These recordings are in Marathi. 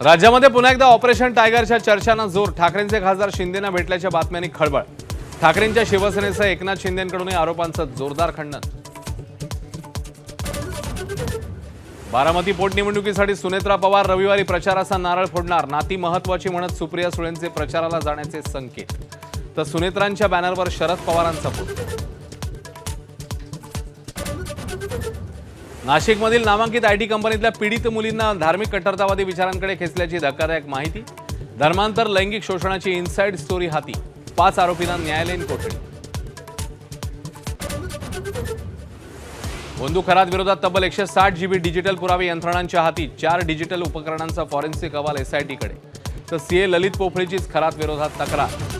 राज्यामध्ये पुन्हा एकदा ऑपरेशन टायगरच्या चर्चांना जोर. ठाकरेंचे खासदार शिंदेंना भेटल्याच्या बातम्यांनी खळबळ. ठाकरेंच्या शिवसेनेसह एकनाथ शिंदेंकडून आरोपांचं जोरदार खंडन. बारामती पोटनिवडणुकीसाठी सुनेत्रा पवार रविवारी प्रचाराचा नारळ फोडणार. नाती महत्वाची म्हणत सुप्रिया सुळेंचे प्रचाराला जाण्याचे संकेत. तर सुनेत्रांच्या बॅनरवर शरद पवारांचा फोटो. नाशिकमधील नामांकित आयटी कंपनीतल्या पीडित मुलींना धार्मिक कट्टरतावादी विचारांकडे खेचल्याची धक्कादायक माहिती. धर्मांतर लैंगिक शोषणाची इनसाइड स्टोरी हाती. 5 आरोपींना न्यायालयीन कोठडी. बंधू खरात विरोधात तब्बल 160 GB डिजिटल पुरावे यंत्रणांच्या हाती. 4 डिजिटल उपकरणांचा फॉरेन्सिक अहवाल SITकडे. तर CA ललित पोफळीचीच खरात विरोधात तक्रार.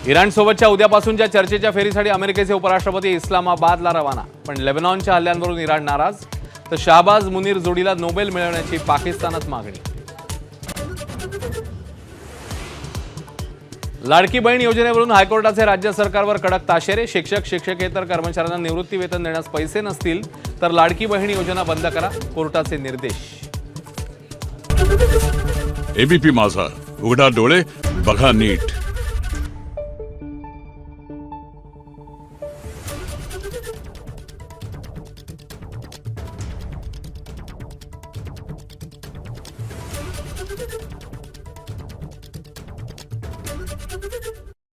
इराणसोबतच्या उद्यापासूनच्या चर्चेच्या फेरीसाठी अमेरिकेचे उपराष्ट्रपती इस्लामाबादला रवाना. पण लेबनॉनच्या हल्ल्यांवरून इराण नाराज. तर शाहबाज मुनीर जोडीला नोबेल मिळवण्याची पाकिस्तानात मागणी. लाडकी बहीण योजनेवरून हायकोर्टाचे राज्य सरकारवर कडक ताशेरे. शिक्षक शिक्षकेतर कर्मचाऱ्यांना निवृत्ती वेतन देण्यास पैसे नसतील तर लाडकी बहीण योजना बंद करा. कोर्टाचे निर्देश. ABP माझा, उघडा डोळे बघा नीट.